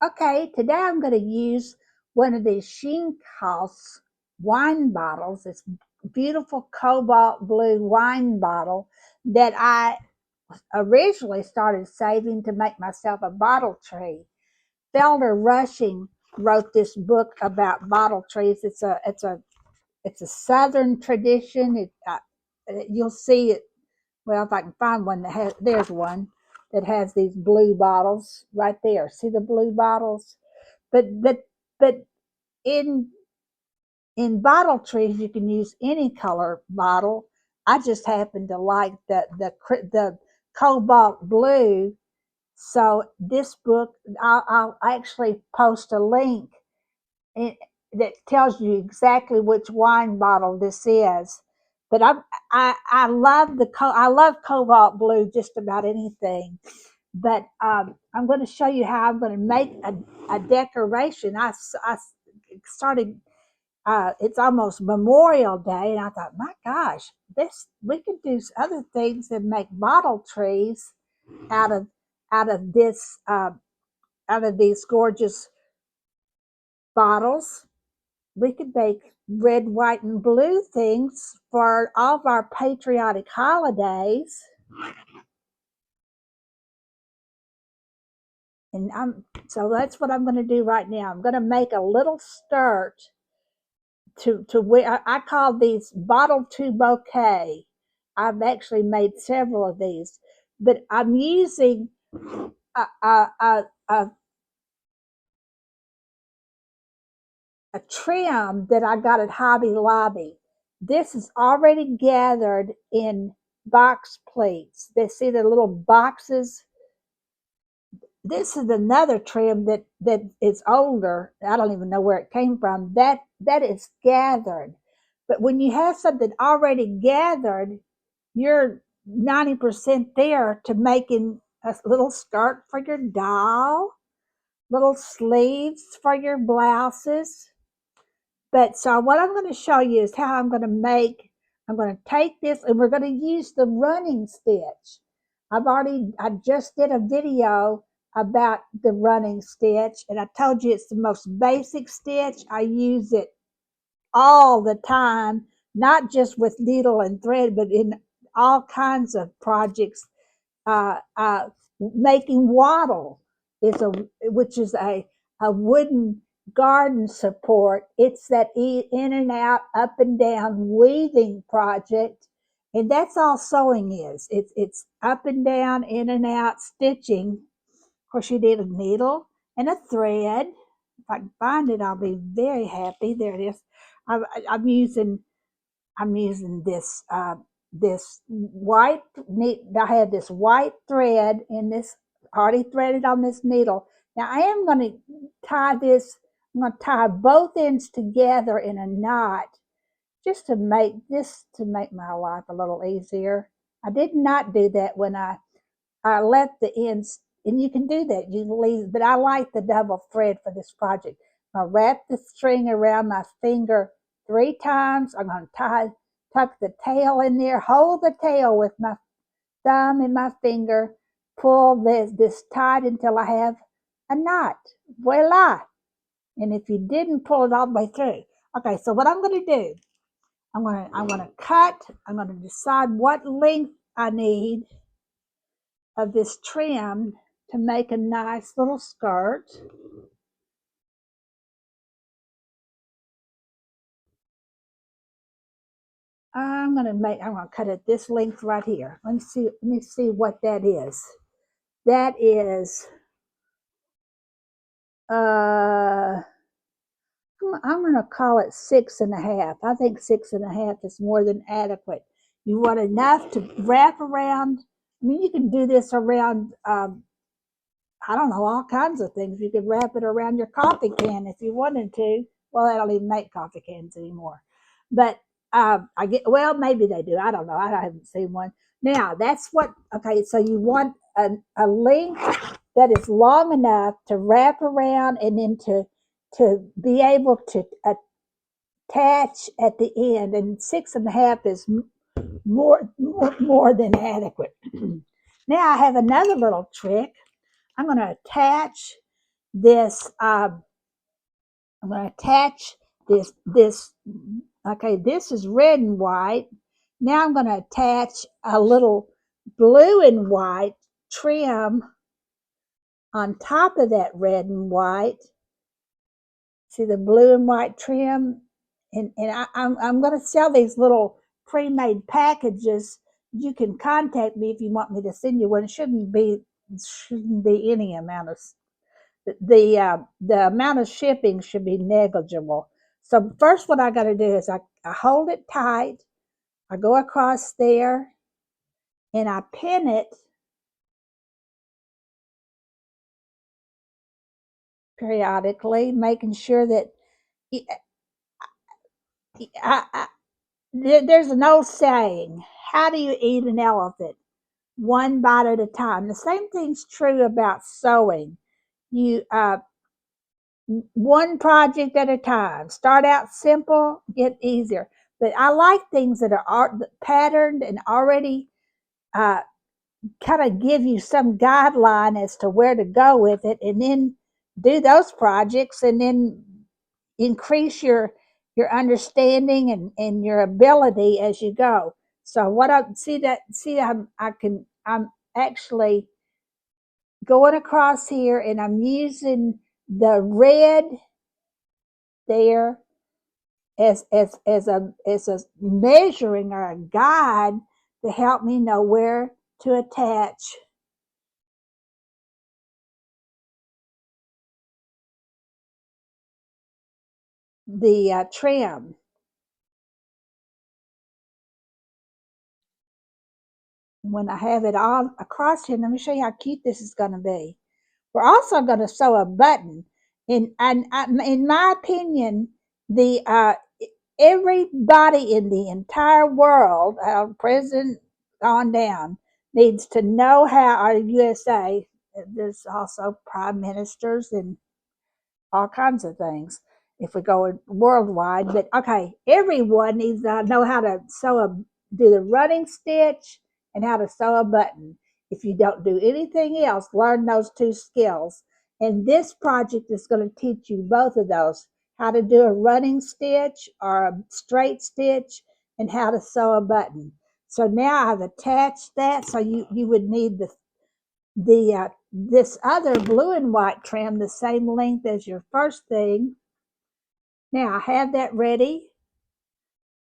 Okay, today I'm going to use one of these Schlinck Haus wine bottles. This beautiful cobalt blue wine bottle that I originally started saving to make myself a bottle tree. Felder Rushing wrote this book about bottle trees. It's a Southern tradition. You'll see it. Well, if I can find one that has, there's one that has these blue bottles right there. See the blue bottles? But in bottle trees you can use any color bottle. I just happen to like the cobalt blue. So this book, I'll actually post a link in, that tells you exactly which wine bottle this is. But I love I love cobalt blue just about anything. But I'm going to show you how I'm going to make a decoration. I started. It's almost Memorial Day, and I thought, my gosh, this we could do other things and make bottle trees out of out of this out of these gorgeous bottles. We could make red, white, and blue things for all of our patriotic holidays. And so that's what I'm going to do right now. I'm going to make a little skirt to wear. I call these bottle to bouquet. I've actually made several of these, but I'm using a, a, a, a, a trim that I got at Hobby Lobby. This is already gathered in box pleats. They see the little boxes. This is another trim that is older. I don't even know where it came from. That is gathered. But when you have something already gathered, you're 90% there to making a little skirt for your doll, little sleeves for your blouses. But so what I'm going to show you is how I'm going to take this and we're going to use the running stitch. I just did a video about the running stitch, and I told you it's the most basic stitch. I use it all the time, not just with needle and thread, but in all kinds of projects. Uh, uh, Making wattle which is a wooden garden support. It's that in and out, up and down weaving project, and that's all sewing is. It's up and down, in and out stitching. Of course, you need a needle and a thread. If I can find it, I'll be very happy. There it is. I'm, I'm using I'm using this white neat. I have this white thread in this already threaded on this needle. Now I am going to tie this. I'm going to tie both ends together in a knot just to make my life a little easier. I did not do that when I left the ends, and you can do that. You can leave, but I like the double thread for this project. I'm going to wrap the string around my finger 3 times. I'm going to tuck the tail in there, hold the tail with my thumb and my finger, pull this tight until I have a knot. Voila! And if you didn't pull it all the way through, okay. So what I'm going to do, I'm going to cut. I'm going to decide what length I need of this trim to make a nice little skirt. I'm going to cut it this length right here. Let me see what that is. That is I'm going to call it 6.5. I think 6.5 is more than adequate. You want enough to wrap around. I mean, you can do this around I don't know, all kinds of things. You could wrap it around your coffee can if you wanted to. Well, they don't even make coffee cans anymore. But well, maybe they do. I don't know. I haven't seen one. Now, that's what, okay, so you want a length that is long enough to wrap around and then to be able to attach at the end. And 6.5 is more than adequate. Now I have another little trick. I'm going to attach this, I'm going to attach this, okay, this is red and white. Now I'm going to attach a little blue and white trim on top of that red and white. See the blue and white trim? And I'm going to sell these little pre-made packages. You can contact me if you want me to send you one. It shouldn't be any amount of the amount of shipping should be negligible. So first what I got to do is I hold it tight. I go across there and I pin it periodically, making sure that there's an old saying, how do you eat an elephant? One bite at a time. The same thing's true about sewing. You one project at a time. Start out simple, get easier. But I like things that are patterned and already kind of give you some guideline as to where to go with it, and then do those projects, and then increase your understanding and your ability as you go. So what I see, I'm actually going across here, and I'm using the red there as a measuring or a guide to help me know where to attach the trim. When I have it all across here, let me show you how cute this is going to be. We're also going to sew a button. And in my opinion, the everybody in the entire world, president on down, needs to know how, our USA, there's also prime ministers and all kinds of things if we go worldwide. But okay, everyone needs to know how to do the running stitch and how to sew a button. If you don't do anything else, learn those two skills. And this project is going to teach you both of those, how to do a running stitch or a straight stitch, and how to sew a button. So now I've attached that. So you would need this other blue and white trim the same length as your first thing. Now I have that ready.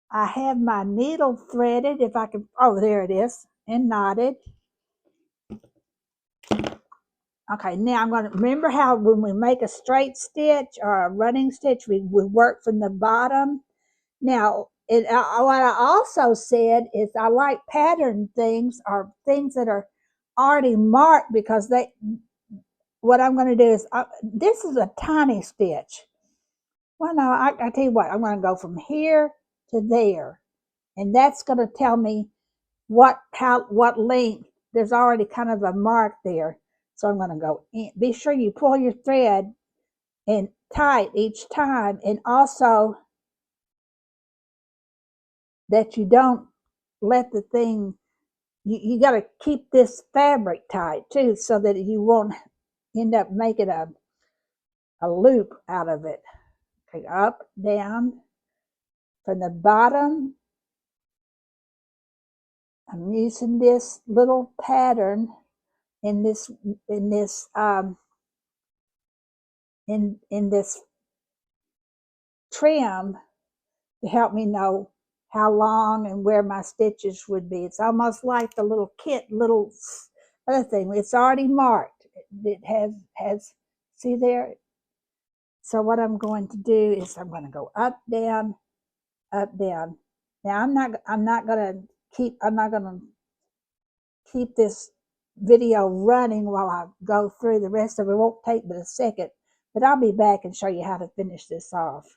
I have my needle threaded, if I can, oh, there it is, and knotted. Okay, now I'm going to remember how when we make a straight stitch or a running stitch, we work from the bottom. Now, what I also said is I like pattern things or things that are already marked, because what I'm going to do is, this is a tiny stitch. Well, no, I tell you what, I'm going to go from here to there, and that's going to tell me what length. There's already kind of a mark there, so I'm going to go in. Be sure you pull your thread and tight each time, and also that you don't let the thing. You got to keep this fabric tight too, so that you won't end up making a loop out of it. Okay, up, down, from the bottom. I'm using this little pattern in this in this trim to help me know how long and where my stitches would be. It's almost like the little other thing. It's already marked. It has see there. So what I'm going to do is I'm going to go up, down, up, down. Now I'm not going to keep this video running while I go through the rest of it. It won't take but a second, but I'll be back and show you how to finish this off.